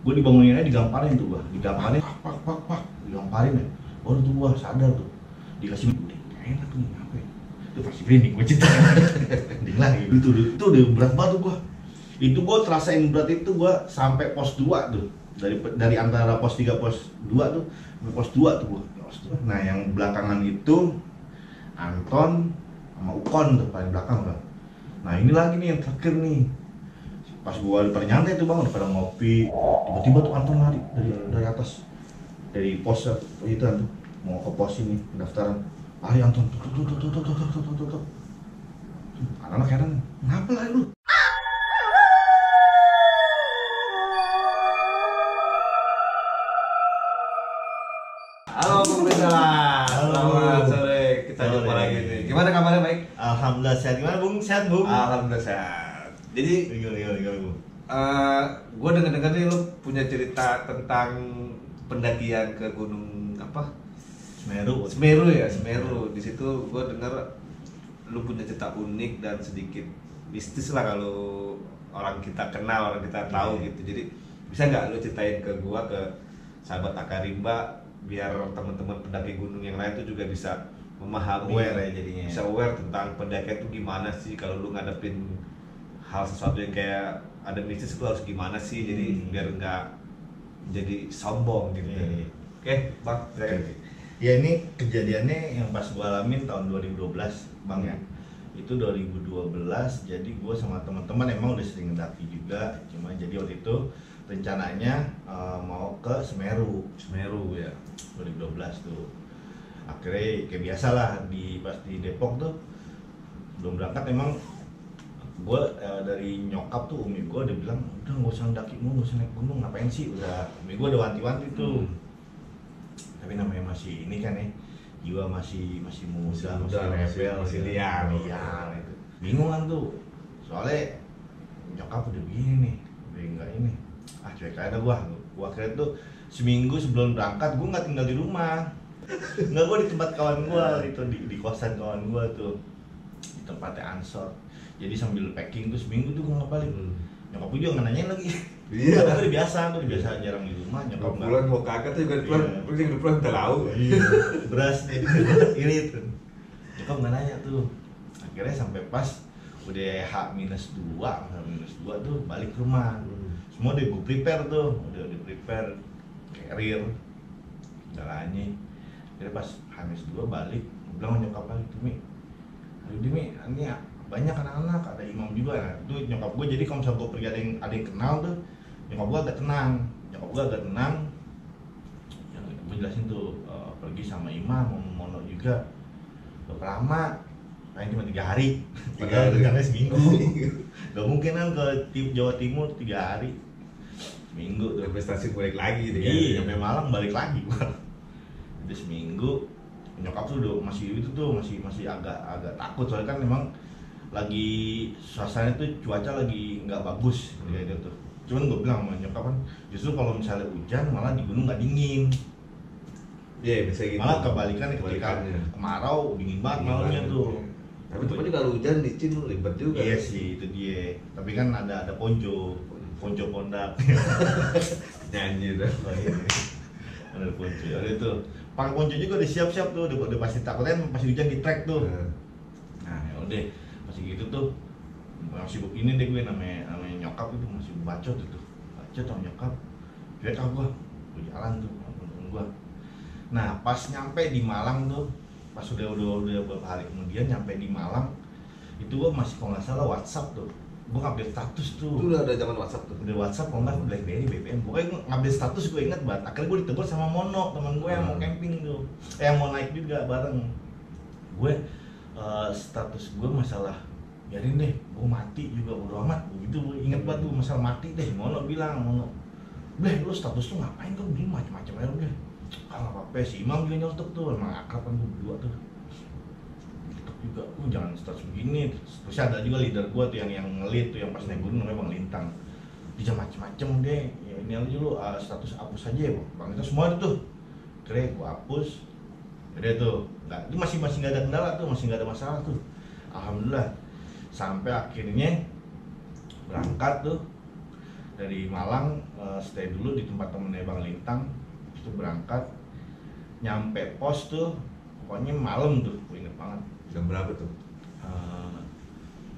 Gue dibanguninnya digamparin tuh gua, digamparin pak, digamparin ya. Baru tuh gua sadar tuh, dikasih udah enak nih apa ya? Itu pasti branding gua cerita. Dibilang itu udah berat banget tuh gua. Itu gua terasain berat itu gua sampai pos 2 tuh. Dari antara pos 3 pos 2 tuh, sampai pos 2 tuh gua. Nah, yang belakangan itu Anton sama Ukon tuh paling belakang kan. Nah, ini lagi nih yang terakhir nih. Pas gua pada nyantai tuh bang, pada ngopi, tiba-tiba tuh Anton lari dari atas, dari pos itu tuh mau ke pos ini pendaftaran. Lari Anton, tuh. Anak-anak heran, ngapa lari lu? Halo Bung Rizal, selamat sore, kita jumpa Sore. lagi nih. Gimana kabarnya, baik? Alhamdulillah sehat. Gimana Bung? Sehat Bung? Alhamdulillah sehat. Jadi, Gimana Bung? gue dengar-dengar nih lu punya cerita tentang pendakian ke gunung apa? Semeru ya, Semeru. Di situ gue dengar lu punya cerita unik dan sedikit mistis lah kalau orang kita kenal, orang kita tahu gitu. Jadi bisa nggak lu ceritain ke gue, ke sahabat Akarimba, biar teman-teman pendaki gunung yang lain tuh juga bisa memahami, Aware ya jadinya. bisa aware tentang pendakian itu gimana sih kalau lu ngadepin hal sesuatu yang kayak ada mistis itu harus gimana sih, jadi biar nggak jadi sombong gitu. Oke, Bang. Ya ini kejadiannya yang pas gua alamin tahun 2012 Bang ya. Itu 2012, jadi gua sama teman-teman emang udah sering mendaki juga. Cuma jadi waktu itu rencananya mau ke Semeru Ya. 2012 tuh. Akhirnya kayak biasa lah pas di Depok tuh belum berangkat emang gue dari nyokap tuh umi gue udah bilang udah nggak usah mendaki mulu, nggak usah naik gunung, ngapain sih, udah umi gue udah wanti-wanti tuh. Tapi namanya masih ini kan ya, jiwa masih muda, masih rebel, masih gitu. liar Gitu. Bingung kan tuh, soalnya nyokap udah begini nih, udah enggak ini, cuek aja gua kira tuh seminggu sebelum berangkat gue nggak tinggal di rumah, nggak, gue di tempat kawan gue itu, di kosan kawan gue tuh, di tempatnya Ansor. Jadi sambil packing tuh seminggu tuh gue nggak balik. Nyokap gue juga nggak nanyain lagi. Iya. Karena udah biasa jarang di rumah. Nyokap nggak Pulang mau kakak tuh juga pulang, pulang udah tahu. Iya. Beras irit. Nyokap nggak nanya tuh. Akhirnya sampai pas udah H-2 tuh balik ke rumah. Semua udah gue prepare tuh, udah prepare carrier, jalannya. Jadi pas H-2 balik, gue bilang sama nyokap lagi, aduh Dimi, ini banyak anak-anak, ada imam juga. Nah, itu nyokap gue, jadi kalau misalnya gue pergi ada yang kenal tuh, nyokap gue agak tenang. Yang gue jelasin tuh, pergi sama imam, mau mono juga. Berapa lama? Paling cuma 3 hari. Padahal rencananya seminggu. Gak mungkin kan ke Jawa Timur 3 hari. Seminggu tuh. Investasi balik lagi gitu kan. Iya, sampai Malang balik lagi gua. Udah seminggu, nyokap tuh udah masih agak takut, soalnya kan memang lagi suasana tuh, cuaca lagi nggak bagus kayak gitu. Cuman gue bilang sama nyokap kan, justru kalau misalnya hujan malah di gunung nggak dingin. Iya, bisa gitu. Malah kebalikan ketika kemarau dingin banget malamnya tuh. Tapi itu kalau hujan licin ribet juga. Iya sih, itu dia. Tapi kan ada ponco pondak. Nyanyi tuh. Oh, iya. Ada ponco. Ada itu. Pakai ponco juga udah siap-siap tuh, udah pasti takutnya pasti hujan di trek tuh. Nah, ya udah, masih gitu tuh. Masih begini deh gue, namanya nyokap itu masih bacot itu. Bacot sama nyokap. Cuek gue jalan tuh temen gue. Nah, pas nyampe di Malang tuh, pas udah beberapa hari kemudian nyampe di Malang, itu gue masih kalau nggak salah WhatsApp tuh. Gue update status tuh. Itu udah ada zaman WhatsApp tuh. Udah WhatsApp, kalau nggak BlackBerry, BBM. Pokoknya gue ngupdate status, gue inget banget. Akhirnya gue ditegur sama Mono, teman gue yang mau camping tuh, yang mau naik juga bareng. Gue status gue masalah, biarin deh, gue mati juga bodo amat. Begitu gue inget banget tuh masalah mati deh. Mono bilang, Bleh, lu status tuh ngapain kau begini macam-macam aja udah. Kalau apa-apa si Imam juga nyeletuk tuh, emang akrab kan berdua tuh. Juga, jangan status begini. Terus ada juga leader gua tuh yang ngelit tuh, yang pas naik gunung namanya Bang Lintang. Dia macem-macem deh, ya ini aja lu status hapus aja ya Bang, itu semua itu tuh. Kira gua hapus. Jadi tuh, itu masih nggak ada kendala tuh, masih nggak ada masalah tuh. Alhamdulillah. Sampai akhirnya berangkat tuh. dari Malang, stay dulu di tempat temennya Bang Lintang, itu berangkat, nyampe pos tuh pokoknya malam tuh, gue inget banget. Jam berapa tuh?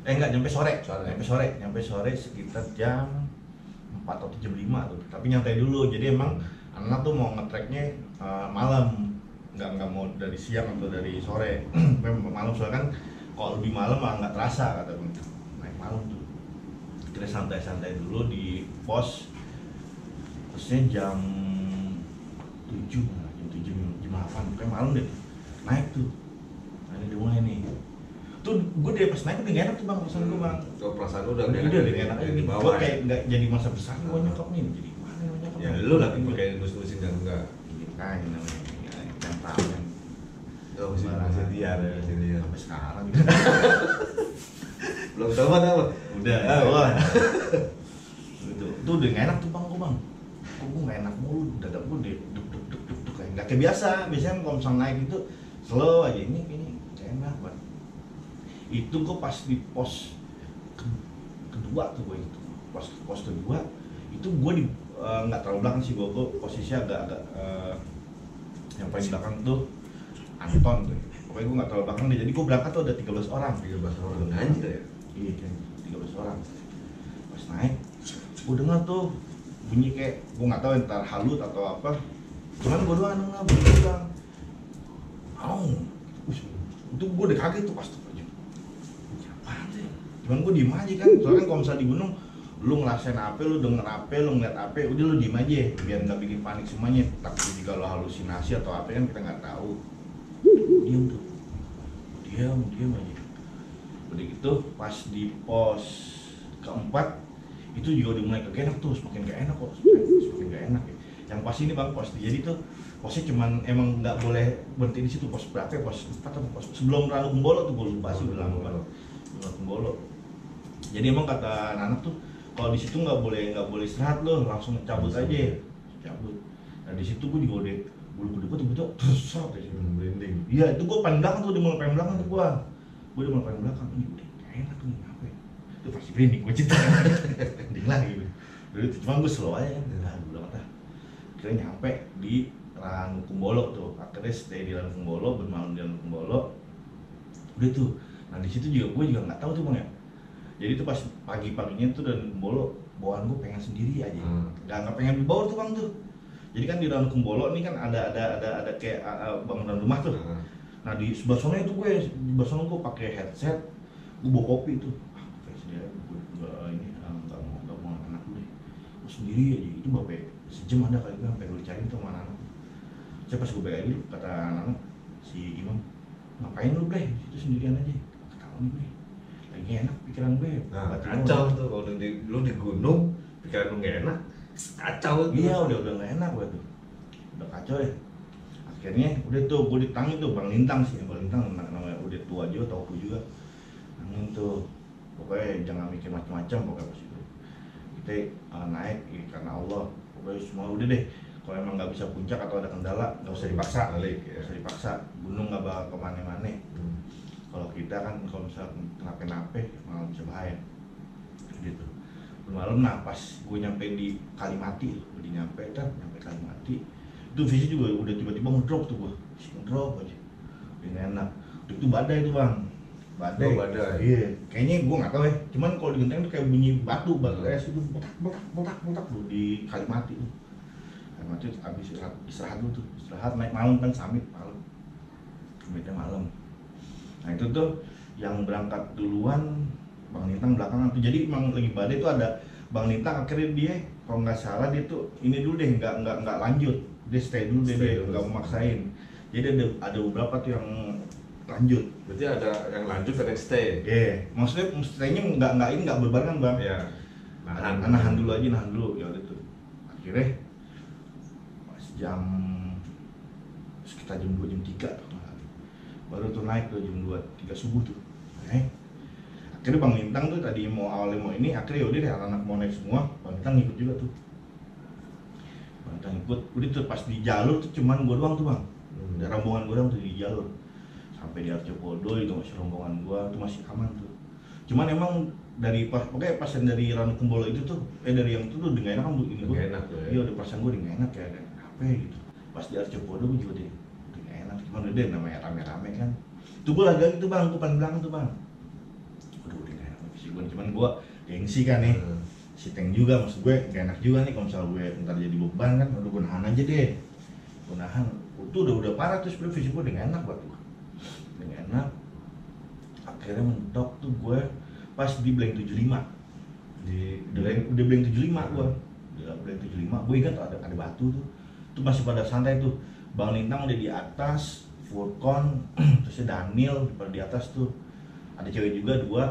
Enggak, nyampe sore sekitar jam 4 atau jam 5 tuh, tapi nyantai dulu. Jadi emang anak tuh mau nge-tracknya malam, nggak mau dari siang atau dari sore. Memang malam, soalnya kan kalau lebih malam malah nggak terasa kata gue, naik malam tuh. Kita santai-santai dulu di pos, posnya jam 7, jam 8, kayak malam deh. Naik tuh, nah ini udah mulai nih. Tuh gue dari pas naik udah gak enak tuh bang, perasaan gue bang. Oh, perasaan lu udah udah enak ini. Gue kayak nggak jadi masa besar gue nyokap nih, jadi mana nyokap? Ya lu lagi pakai nus-nusin kan enggak? Ini kan namanya centang kan. Oh, masih liar ya, masih liar. Sampai sekarang Belum tahu mana lo? udah. Tuh udah gak enak tuh bang, kok gue gak enak mulu, dada gue duk kayak nggak kayak biasa. Biasanya kalau misalnya naik itu slow aja, ini kayak enak banget. Itu gue pas di pos kedua tuh, gue itu pos kedua itu gue di nggak terlalu belakang sih, gue posisinya agak yang paling belakang tuh Anton tuh, pokoknya gue nggak terlalu belakang deh. Jadi gue berangkat tuh ada 13 orang anjir ya? iya kan, 13 orang. Pas naik gue dengar tuh bunyi kayak, gue nggak tahu entar halut atau apa, cuman gue doang dengar bunyi bilang itu gue udah kaget tuh pas tuh aja, apaan sih? Cuman gue diem aja kan, soalnya kan kalau misalnya di gunung lu ngerasain apa, lu denger apa, lu ngeliat apa, udah lu diem aja biar nggak bikin panik semuanya. Takut juga lo halusinasi atau apa kan, kita nggak tahu. Diem tuh, diem aja. Udah gitu pas di pos keempat itu juga udah mulai kagak enak tuh, semakin gak enak kok, semakin gak enak ya. Yang pas ini bang, pos jadi tuh posnya cuman emang nggak boleh berhenti di situ. Pos berapa ya? Pos 4 atau pos sebelum Ranu Kumbolo tuh, gue lupa sih, udah lama banget Ranu Kumbolo. Jadi emang kata anak tuh kalau di situ nggak boleh istirahat, lo langsung cabut aja, cabut. Nah di situ gue juga udah bulu-bulu betul terus seret ya, merinding. Iya itu gue paling belakang tuh, di mulai paling belakang tuh gue udah mulai paling belakang. Ini udah gak enak nih, apa ya? Itu pasti merinding gue cerita. Merinding lagi gitu. Dulu itu cuma gue slow aja kan, udah kata. Akhirnya nyampe di Ranu Kumbolo tuh, akhirnya stay di Ranu Kumbolo, bermalam di Ranu Kumbolo. Udah tuh, nah di situ juga gue juga nggak tahu tuh bang ya. Jadi tuh pas pagi-paginya tuh Ranu Kumbolo, bawaan gue pengen sendiri aja, nggak pengen dibawa tuh bang tuh. Jadi kan di Ranu Kumbolo ini kan ada kayak bangunan rumah tuh. Nah di sebelah sana itu gue, di sebelah sana gue pakai headset, gue bawa kopi tuh. Kayak sendiri, gue nggak mau anak gue deh, gue sendiri aja. Itu berapa sejam ada kali gue sampai gue dicariin tuh sama anak. Saya pas gue balik dulu, kata anak si Imam, ngapain lu bre, itu sendirian aja. Ketahuan nih bre, lagi enak pikiran gue. Nah, kacau tuh kalau lu di gunung, pikiran lu nggak enak, kacau tuh. Iya udah nggak enak gue tuh, udah kacau deh. Akhirnya udah tuh gue ditangin tuh Bang Lintang sih, Bang Lintang namanya udah tua juga, tau aku juga. Nangin tuh, pokoknya jangan mikir macam-macam pokoknya pas itu. Kita naik ya, karena Allah, pokoknya semua udah deh. Kalau emang nggak bisa puncak atau ada kendala, nggak usah dipaksa, nggak usah dipaksa. Gunung nggak bakal kemana-mana. Kalau kita kan kalau misalnya kenapa-napa malah bisa bahaya. Gitu. Malam nah pas gue nyampe di Kalimati, udah nyampe Kalimati, itu visi juga udah tiba-tiba ngedrop tuh gue, ngedrop aja, udah gak enak. Itu badai tuh bang, badai. Iya, kayaknya gue nggak tahu ya. Cuman kalau di genteng tuh kayak bunyi batu es itu, botak tuh di Kalimati tuh. Kalimati abis istirahat dulu tuh, naik malam kan summit malam, summitnya malam. Nah itu tuh yang berangkat duluan Bang Lintang belakangan tuh. Jadi emang lagi badai tuh ada Bang Lintang, akhirnya dia kalau nggak salah dia tuh ini dulu deh, nggak lanjut, dia stay dulu deh, dia nggak memaksain. Jadi ada beberapa tuh yang lanjut. Berarti ada yang lanjut, ada yang stay. Iya, maksudnya staynya nggak berbarengan bang. Iya. Nahan dulu aja, ya udah tuh. Akhirnya pas jam sekitar jam 2 jam 3 baru tuh naik tuh jam 2 3 subuh tuh. Akhirnya Bang Lintang tuh tadi awalnya mau ini, akhirnya yaudah deh anak mau naik semua, Bang Lintang ngikut juga tuh. Bang Lintang ngikut, udah tuh pas di jalur tuh cuman gue doang tuh bang, ada rombongan gue doang tuh di jalur. Sampai di Arjopodo itu masih rombongan gue tuh masih aman tuh. Cuman emang dari pas pokoknya pas yang dari Ranu Kumbolo itu tuh dari yang itu tuh udah gak enak kan bu ini gue enak tuh ya. iya udah perasaan gue udah gak enak kayak apa ya gitu pas di Arjopodo gue juga udah gak enak cuman udah namanya rame-rame kan itu gue lagi tuh bang gue paling belakang tuh bang udah gak enak fisik gue cuman gue gengsi kan nih si Teng juga maksud gue gak enak juga nih kalau misalnya gue ntar jadi beban kan udah gue nahan aja deh gue nahan itu udah parah tuh sebenernya fisik gue udah gak enak buat gue udah gak enak akhirnya mentok tuh gue pas di Blank 75 udah Blank 75 gue udah Blank 75 gue ingat ada batu tuh itu masih pada santai tuh Bang Lintang udah di atas Furkon terusnya Daniel di atas tuh ada cewek juga dua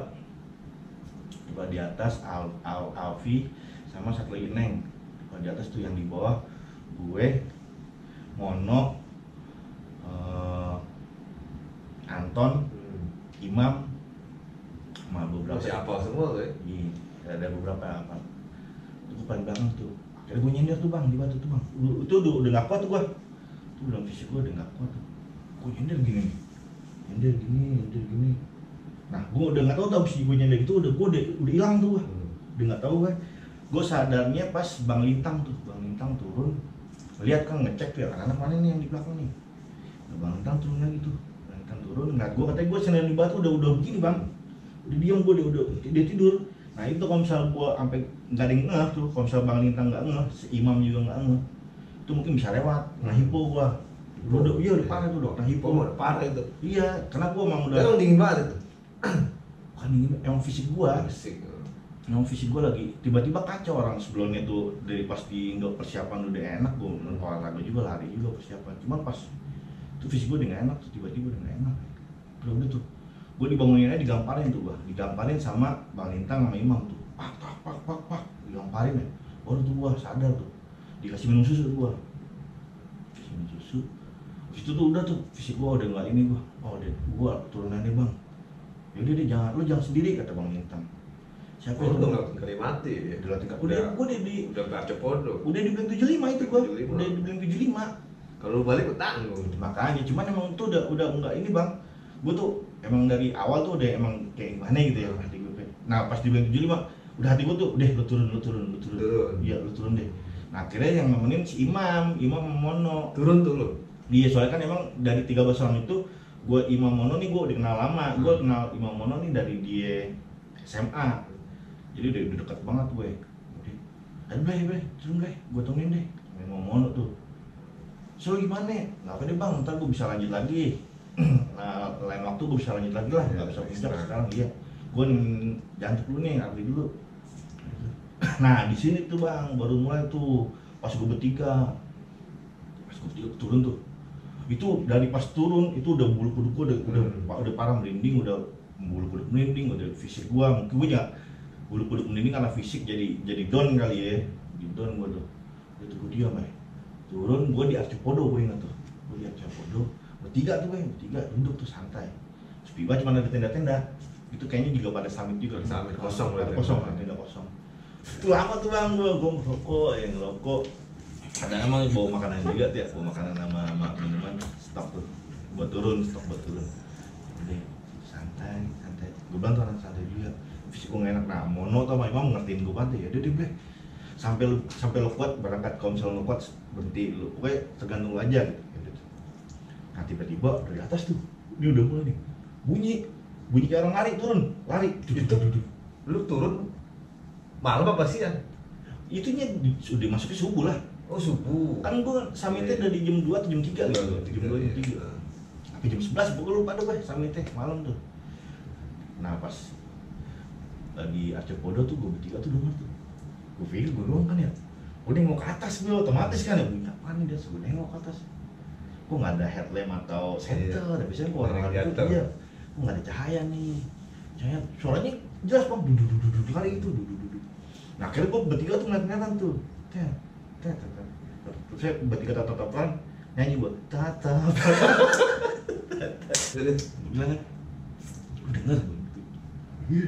di atas Alfi sama satu lagi Neng di atas tuh yang di bawah gue Mono Anton Imam sama beberapa siapa semua tuh ya? Iya, ada beberapa apa itu paling belakang tuh akhirnya gue nyender tuh bang di batu tuh bang itu udah gak kuat tuh gue itu bilang fisik gue udah gak kuat tuh gue nyender gini nah gue udah gak tau tuh abis gue nyender itu udah hilang tuh gue udah gak tau gue sadarnya pas Bang Lintang turun lihat kan ngecek tuh ya anak mana nih yang di belakang nih nah, Bang Lintang turun lagi tuh turun nggak gue katanya gue sendiri di batu udah begini bang udah diam gue udah dia tidur nah itu kalau misalnya gue sampai nggak ada yang ngeh tuh kalau misalnya Bang Lintang nggak ngeh si Imam juga nggak ngeh itu mungkin bisa lewat nah hipo gue udah iya udah parah tuh dok nah hipo udah parah itu iya karena gue emang udah emang dingin banget itu bukan dingin emang fisik gue lagi tiba-tiba kacau orang sebelumnya tuh dari pas di Indo persiapan udah enak gue olahraga juga lari juga persiapan cuman pas itu fisik gue udah gak enak tuh tiba-tiba udah gak enak udah tuh gue dibanguninnya digamparin sama Bang Lintang sama Imam tuh pak digamparin ya baru tuh gue sadar tuh dikasih minum susu gue kasih minum susu habis itu tuh udah tuh fisik gue udah gak ini gue gue turunan deh bang yaudah deh lu jangan sendiri kata Bang Lintang siapa itu udah ngelakuin kali mati dia udah Arjopodo udah di Blank 75 itu gue udah di Blank 75 kalau balik gue tanggung makanya cuman emang tuh udah enggak ini bang gue tuh emang dari awal tuh udah emang kayak gimana gitu ya hati gue nah pas di Blank 75 udah hati gue tuh udah lu turun iya lu turun deh nah akhirnya yang nemenin si Imam Mono turun tuh lo dia soalnya kan emang dari 13 orang itu gue Imam Mono nih gue udah kenal lama gue kenal Imam Mono nih dari dia SMA jadi udah dekat banget gue ayo Blay turun Blay gue temenin deh Imam Mono tuh so gimana? Nggak apa deh bang, ntar gue bisa lanjut lagi nah lain waktu gue bisa lanjut lagi lah nggak bisa puncak sekarang iya gue jangan dulu nih arti dulu nah di sini tuh bang baru mulai tuh pas gue bertiga turun tuh itu dari pas turun itu udah bulu kuduk gue udah parah merinding udah bulu kuduk merinding udah fisik gue mungkin gue ya bulu kuduk merinding karena fisik jadi down kali ya di down gue tuh itu gue diam ya turun gue di Arjopodo gue ingat tuh gue di Arjopodo bertiga duduk tuh santai sepi banget cuma ada tenda-tenda itu kayaknya juga pada summit juga summit kosong tenda kosong itu lama tuh bang gue ngerokok ada emang bawa makanan juga tuh ya bawa makanan sama minuman stok buat turun udah santai gue bantu anak santai juga fisik gue gak enak nah Mono sama Imam ngertiin gue banget ya udah deh Blay sampai lo kuat berangkat kalau misalnya lo kuat berhenti lo pokoknya tergantung lo aja gitu. Nah tiba-tiba dari atas tuh dia udah mulai nih bunyi kayak orang lari itu lu turun malam apa siang? Itunya udah masuknya subuh lah oh subuh kan gua summitnya dari jam 2 atau jam 3 gitu jam 2 jam 3 tapi jam 11 pokoknya lupa deh gue summitnya malam tuh nah pas di Arjopodo tuh gue bertiga tuh denger tuh gue pikir gue doang kan ya gue nengok ke atas gue otomatis kan ya bunyi apaan nih dia gue nengok ke atas gue nggak ada headlamp atau senter biasanya gue orang itu dia gue nggak ada cahaya nih suaranya jelas bang duduk kali itu duduk nah akhirnya gue bertiga tuh ngeliat-ngeliatan tuh terus saya bertiga tatap-tatapan nyanyi buat tatap gue bilang kan lu denger iya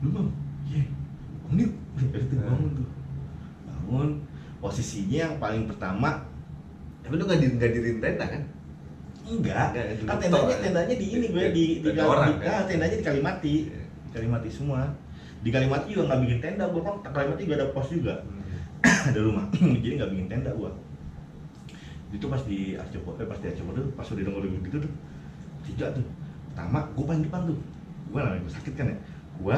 lu bang iya ini bangun posisinya yang paling pertama tapi lu nggak diriin tenda kan? Enggak kan tendanya di ini gue di tendanya di Kalimati Kalimati semua. Di Kalimati juga nggak bikin tenda, gua kan Kalimati juga ada pos juga. Ada rumah. Jadi nggak bikin tenda gua. Itu pas di Arjopodo, pas udah denger gitu tuh. Tiga tuh. Pertama, gua paling depan tuh. Gua lagi sakit kan ya. Gua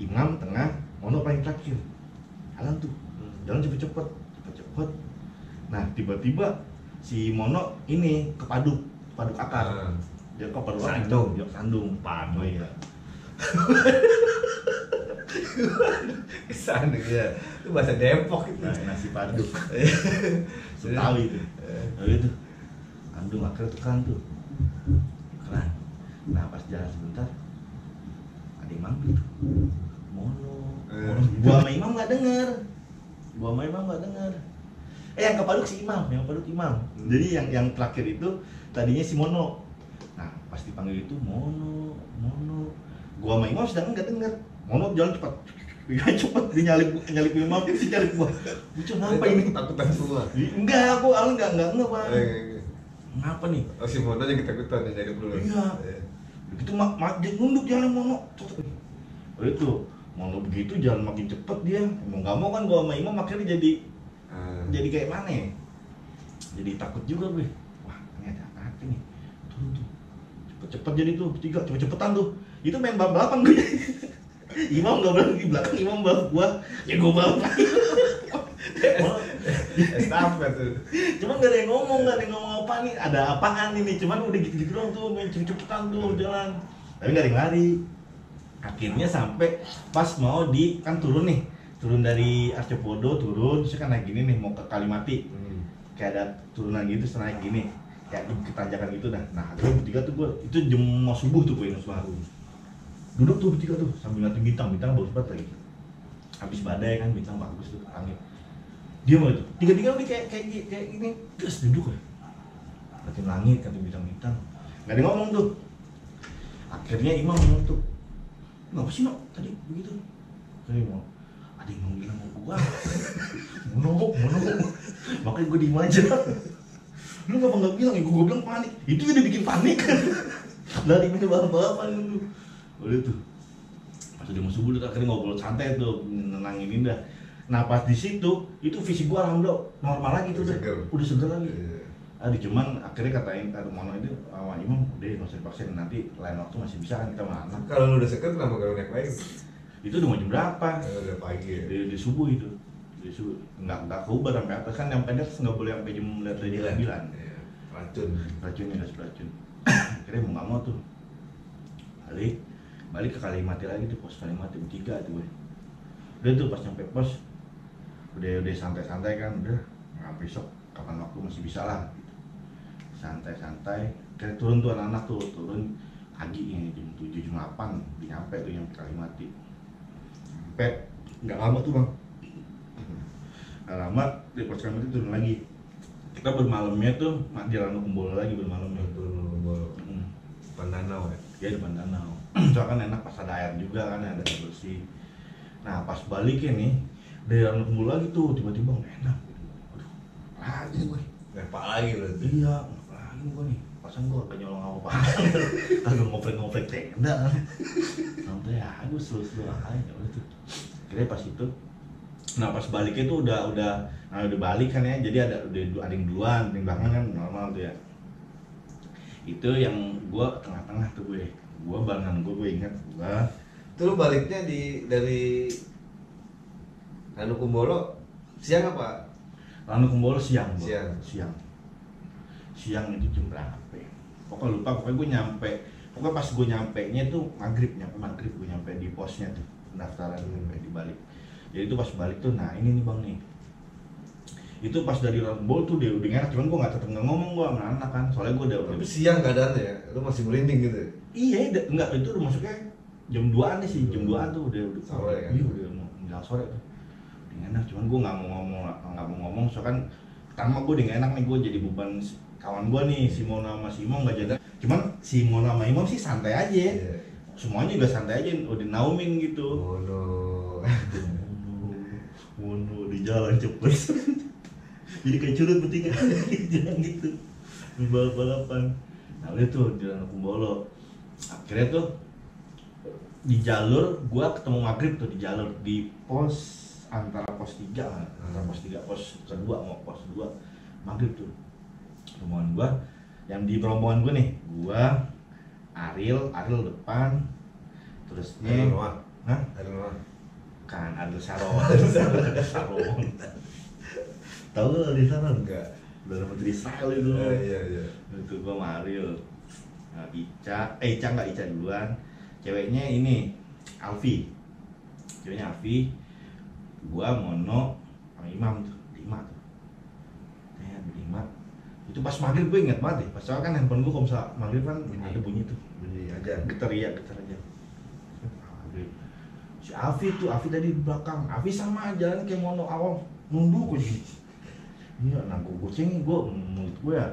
Imam tengah, Mono paling terakhir. Jalan tuh. Jalan cepet-cepet. Nah, tiba-tiba si Mono ini kepaduk akar. Dia kepaduk Sandung. Dia sandung. Oh iya. Sandung ya. Itu bahasa Depok itu. Nah, nasi paduk. Setawi itu. Lalu itu sandung akar tuh kan tuh. Keren. Nah, pas jalan sebentar ada yang manggil tuh. Mono. Gua sama Imam nggak denger. Yang kepaduk si Imam, Jadi yang terakhir itu tadinya si Mono. Nah, pas dipanggil itu Mono. Gua sama Imam sedang nggak denger. Mono jalan cepat. Dia nyalip Imam, dia nyalip gua. Lucu ngapa ini? Takutan semua. Enggak, aku awalnya enggak Bang. Ngapa nih? Oh, si Mono yang ketakutan yang nyalip dulu. Iya. Begitu dia nunduk jalan Mono. Oh itu, Mono begitu jalan makin cepet dia. Mau nggak mau kan gua sama Imam akhirnya jadi kayak mana ya? Jadi takut juga gue. Wah, ini ada apa nih? Turun tuh. Cepet-cepet jadi tuh, bertiga cepet-cepetan tuh. Itu main balapan gue. Imam nggak berani di belakang, Imam balap gua, ya gua balap. Estafet tuh. Cuman nggak ada yang ngomong apa nih, ada apaan ini? Cuman udah gitu-gitu doang tuh, main cepet-cepetan tuh jalan. Tapi nggak ada yang lari. Akhirnya sampai pas mau kan turun dari Arjopodo, terus kan naik gini nih mau ke Kalimati. Kayak ada turunan gitu, naik gini, kayak ketanjakan gitu dah. Nah, akhirnya bertiga tuh gua, itu jam mau subuh tuh gue baru. Duduk tuh bertiga tuh sambil ngeliatin bintang bagus banget lagi. Habis badai kan bintang bagus tuh langit. Dia mau itu, tiga-tiga udah kayak gini, terus duduk ya. Ngeliatin langit, ngeliatin bintang. Nggak ada ngomong tuh. Akhirnya Imam ngomong tuh, ngapa sih Nok tadi begitu? Saya mau ada yang ngomong sama gua. Mono. Makanya gua diem aja. Lu ngapa nggak bilang? Ya gua bilang panik. Itu udah bikin panik. Lari main balapan dulu. Boleh tuh. Pas udah mau subuh tuh akhirnya ngobrol santai tuh, nenangin Indah. Nah pas di situ itu fisik gua alhamdulillah normal lagi tuh, udah seger lagi. Aduh, cuman akhirnya katain Mono itu awal Imam udah nggak usah divaksin, nanti lain waktu masih bisa kan kita mana. Kalau lu udah seger kenapa kalau naik lagi? Itu udah mau jam berapa? Udah pagi ya? Di subuh itu. Di subuh. Nggak keubah sampai atas kan, yang pendek nggak boleh sampai jam 9. Iya. Racunnya gas beracun. Akhirnya mau nggak mau tuh balik ke Kalimati lagi tuh, pos Kalimati bertiga tuh gue. Udah tuh pas nyampe pos udah santai-santai kan, udah besok kapan waktu masih bisa lah gitu. Santai-santai kayak turun tuh anak-anak tuh turun pagi ya, jam 7 jam 8 nyampe tuh yang Kalimati. Sampai nggak lama tuh Bang, nggak lama di pos Kalimati turun lagi. Kita bermalamnya tuh di Ranukumbolo lagi bermalamnya. Depan danau ya? Ya depan danau. Soalnya kan enak pas ada air juga kan, ada air bersih. Nah pas baliknya nih dari Ranukumbolo lagi tuh tiba-tiba nggak enak. Aduh, lagi gue. Lepak lagi berarti? Iya, lagi gue nih. Pasan gue agak nyolong apa kagak ngoprek tenda kan. Sampai ya, gue slow aja gitu. Kira pas itu. Nah pas baliknya tuh udah balik kan ya. Jadi ada yang duluan, yang belakang kan normal tuh ya. Itu yang gue tengah-tengah tuh gue barengan gue ingat gue. Itu lu baliknya dari Ranukumbolo siang apa? Ranukumbolo siang. Siang itu jam berapa ya? Pokoknya gue nyampe. Pokoknya pas gue nyampe nya tuh maghrib gue nyampe di posnya tuh pendaftaran nyampe di balik. Jadi itu pas balik tuh, nah ini nih Bang nih. Itu pas dari Ranukumbolo tuh dia udah enak, cuman gue tetep nggak ngomong gue sama anak kan, soalnya gue udah. Tapi siang keadaannya ya, lu masih merinding gitu? Iya, enggak, itu udah masuknya jam 2-an nih sih, jam 2-an tuh udah sore kan? Iya udah mau menjelang sore tuh. Udah enak, cuman gue nggak mau ngomong, soalnya kan pertama gue udah nggak enak nih, gue jadi beban kawan gue nih, si Mona sama si Imam nggak jaga. Cuman si Mona sama Imam sih santai aja, yeah. Semuanya juga santai aja, udah naumin gitu. Mono di jalan cepet. Jadi kayak curut bertiga jalan gitu, balapan. Nah udah tuh di Ranukumbolo. Akhirnya tuh di jalur gua ketemu maghrib tuh di jalur di pos antara pos 3 antara pos 3 pos kedua mau pos 2 maghrib tuh rombongan gua yang di rombongan gua nih gua Ariel depan terusnya hah? Kan Ariel Saron tahu gak Ariel Saron? Enggak. Udah menteri Israel itu Iya. itu gua sama Ariel. Nah, Ica nggak Ica duluan, ceweknya ini Alfi, ceweknya Alfi, gua Mono sama Imam tuh, 5 tuh, ya 5. Itu pas maghrib gue inget banget deh, pas soalnya kan handphone gua kalau misalnya maghrib kan ada bunyi tuh, Bunyi aja. getar aja. Maghrib. Si Alfi tadi di belakang, Alfi sama jalan kayak Mono awal nunduk aja. Iya, nah gue cengin mulut gue ya,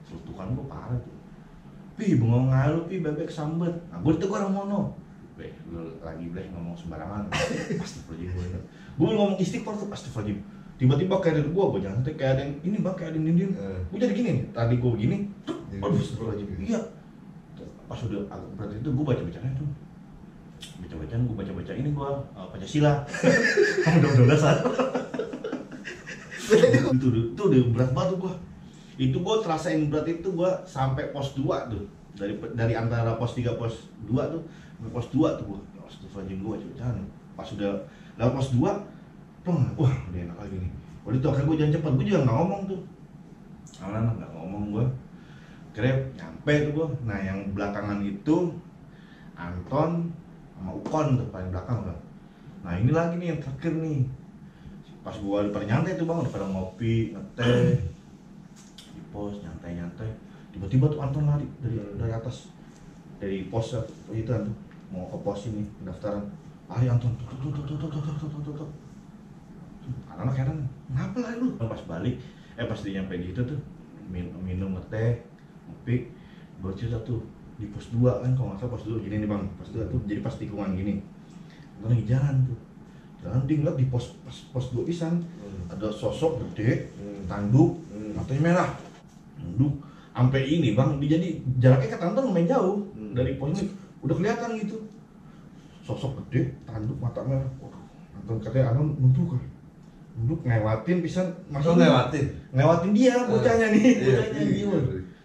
selutukan gue parah tuh. Pi, bengong ngalu, pi bebek sambet. Nah, gue ditegur orang Mono. Lu lagi ngomong sembarangan. Astagfirullahaladzim gue. Gue ngomong istighfar tuh, astagfirullahaladzim. Tiba-tiba kayak dari gue jangan kayak ada yang ini bang, kayak ada yang nindin. Gue jadi gini nih, tadi gue begini, aduh astagfirullahaladzim. Iya. Pas udah agak berat itu gue baca-bacanya tuh. Gue baca ini gue Pancasila. Udah dasar. itu udah berat banget gue. Itu gue terasain berat itu gue sampai pos 2 tuh, dari antara pos 3 pos 2 tuh ke pos 2 tuh gue astagfirullahaladzim gue baca-bacaan. Pas udah lewat pos 2 wah udah enak lagi nih. Waktu itu akhirnya gue jalan cepat, gue juga gak ngomong tuh anak-anak gak ngomong gue kira nyampe tuh gue. Nah yang belakangan itu Anton sama Ukon tuh paling belakang kan. Nah ini lagi nih yang terakhir nih, pas gua pada nyantai tuh bang, pada ngopi, ngeteh di pos, nyantai tiba-tiba tuh Anton lari dari atas, dari pos itu kan tuh mau ke pos ini pendaftaran, lari Anton tuh anak-anak heran, ngapa lari lu? Pas balik, pas dia nyampe di itu tuh minum ngeteh, ngopi, baru cerita tuh di pos 2 kan, kalau nggak salah pos 2 gini nih bang, pos 2 tuh jadi pas tikungan gini, Anton lagi jalan tuh. Dia ngeliat di pos 2 pisang ada sosok gede, tanduk, matanya merah, tanduk, sampai ini bang, dia jadi jaraknya ke Anton lumayan jauh dari pos ini, udah kelihatan gitu, sosok gede, tanduk, mata merah. Waduh, Anton katanya Anton nunduk ngelewatin pisang, masih ngelewatin dia, bocahnya nih,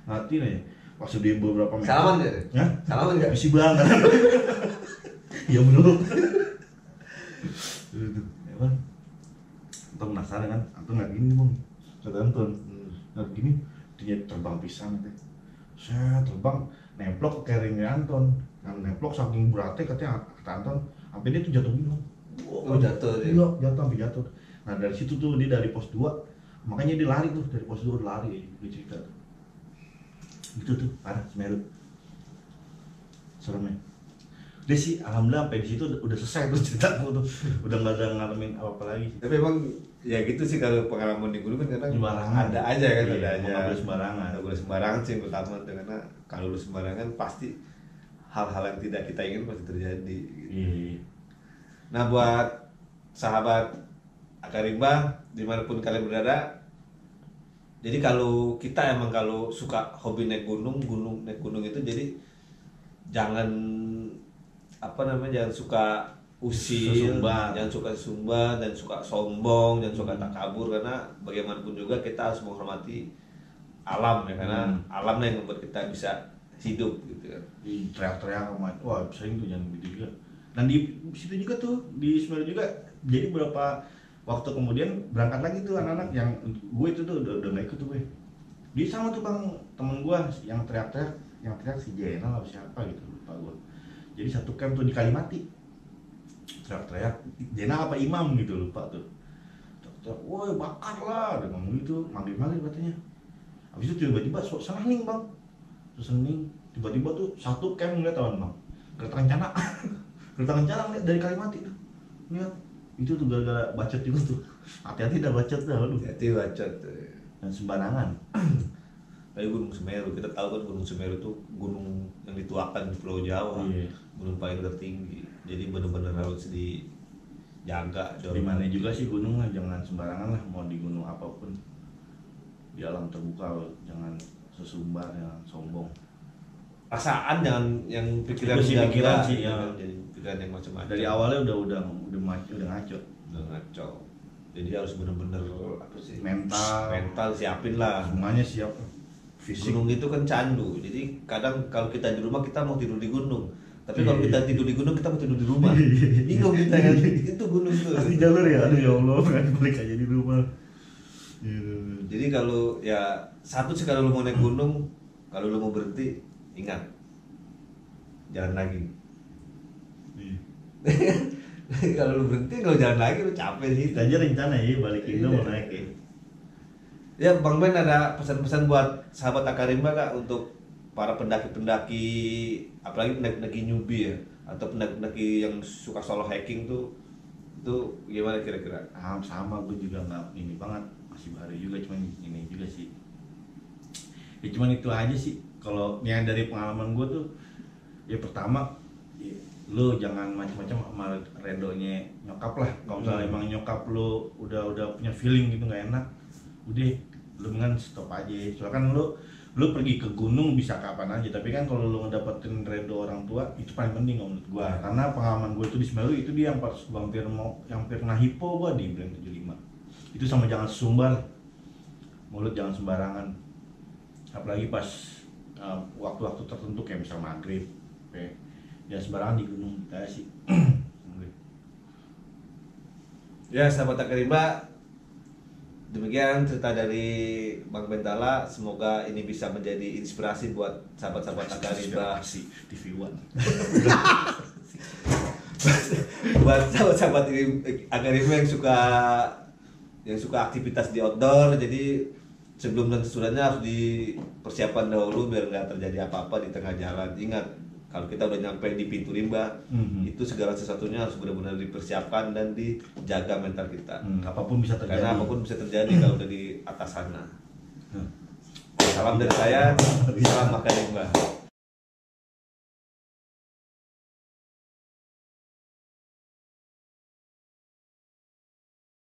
ngatin aja. Pas dia beberapa meter. Salaman dia? Hah? Salaman nggak? Isi belakang. Iya belum. Ya bang, Anton penasaran kan, Anton nggak gini bang, kata Anton, nggak gini, dia terbang pisang teh, saya terbang nemplok ke keringnya Anton, kan nemplok saking beratnya katanya kata Anton, sampai dia tuh jatuh gini bang, Jatuh dia? Iya, sampai jatuh. Nah dari situ tuh dia dari pos 2, makanya dia lari tuh dari pos 2 lari, dia cerita tuh, gitu tuh, parah Semeru, seremnya. Dia sih alhamdulillah sampai di situ udah selesai tuh ceritaku tuh, udah nggak ada ngalamin apa lagi. Tapi emang ya gitu sih, kalau pengalaman di gunung kan kadang Sembarangan. ada aja kan, Iya, ada aja. nggak boleh sembarangan. Nggak boleh sembarangan sih yang utama tuh, karena kalau lu sembarangan pasti hal-hal yang tidak kita ingin pasti terjadi. Gitu. Iya. Nah buat sahabat Akarimba dimanapun kalian berada, jadi kalau kita emang kalau suka hobi naik gunung itu, jadi jangan jangan suka usil, jangan suka sumba, dan suka sombong, jangan suka takabur, karena bagaimanapun juga kita harus menghormati alam ya, karena alamlah yang membuat kita bisa hidup gitu kan. Di teriak-teriak sama, wah sering tuh jangan gitu juga. Dan di situ juga tuh di Semeru juga, jadi beberapa waktu kemudian berangkat lagi tuh anak-anak yang gue itu tuh udah nggak ikut tuh gue. Di sama tuh bang temen gue yang teriak si Jenal atau siapa gitu, lupa gue. Jadi satu camp tuh di Kalimati, teriak-teriak Jenal apa Imam gitu, lupa tuh. Woi bakar lah, udah ngomong gitu, manggil-manggil katanya. Habis itu tiba-tiba suasana hening bang, tiba-tiba tuh satu camp ngeliat bang, kereta kencana, ngeliat dari Kalimati tuh, lihat itu tuh gara-gara bacot juga tuh, hati-hati dah bacot dah, aduh. Hati bacot Dan sembarangan. Kayak Gunung Semeru, kita tahu kan Gunung Semeru itu gunung yang dituakan di Pulau Jawa, gunung paling tertinggi, jadi benar-benar harus dijaga. Di mana juga sih gunung lah, jangan sembarangan lah, mau di gunung apapun, di alam terbuka jangan sesumbar, jangan sombong. Perasaan jangan yang pikiran Itu sih pikiran sih, ya. ya. Jadi pikiran yang macam-macam. Dari awalnya udah ngaco. Udah ngaco. Jadi harus bener-bener apa sih? Mental siapin lah. Semuanya siap. Fisik. Gunung itu kan candu. Jadi kadang kalau kita di rumah kita mau tidur di gunung. Tapi kalau kita tidur di gunung kita mau tidur di rumah. Bingung kita kan. Itu gunung tuh. Pasti jalur ya. Aduh ya Allah, kan balik aja di rumah. Jadi kalau ya satu sih, kalau lu mau naik gunung, kalau lu mau berhenti, ingat jalan lagi. Kalau lu berhenti, kalau jalan lagi lu capek sih. Kita aja rencana ya balik Indo mau naik ya. Ya Bang Ben, ada pesan-pesan buat sahabat Akarimba kak untuk para pendaki-pendaki, apalagi pendaki-pendaki newbie ya, atau pendaki-pendaki yang suka solo hiking tuh, itu gimana kira-kira? Sama gue juga nggak ini banget, masih baru juga, cuman ini juga sih. Ya cuman itu aja sih. Kalau yang dari pengalaman gue tuh, ya pertama, ya, lu jangan macam-macam sama redonya nyokap lah. Kalau misalnya emang nyokap lu udah punya feeling gitu nggak enak, udah lu mendingan stop aja. Soalnya kan lu pergi ke gunung bisa kapan aja, tapi kan kalau lu ngedapetin redo orang tua itu paling penting menurut gua. Karena pengalaman gua itu di Semeru itu dia yang pas gua hampir kena hipo gua di Brand 75. Itu sama jangan sumbar, mulut jangan sembarangan. Apalagi pas waktu-waktu tertentu kayak misal maghrib, ya sembarangan di gunung kita sih. Ya sahabat Akarimba, demikian cerita dari Bang Bentala. Semoga ini bisa menjadi inspirasi buat sahabat-sahabat Akarimba TV One. Buat sahabat-sahabat Akarimba yang suka aktivitas di outdoor. Jadi sebelum dan sesudahnya harus dipersiapkan dahulu biar nggak terjadi apa-apa di tengah jalan. Ingat, kalau kita udah nyampe di pintu rimba, itu segala sesuatunya harus benar-benar dipersiapkan dan dijaga mental kita. Apapun bisa terjadi. Karena apapun bisa terjadi kalau udah di atas sana. Salam dari saya, salam makan rimba.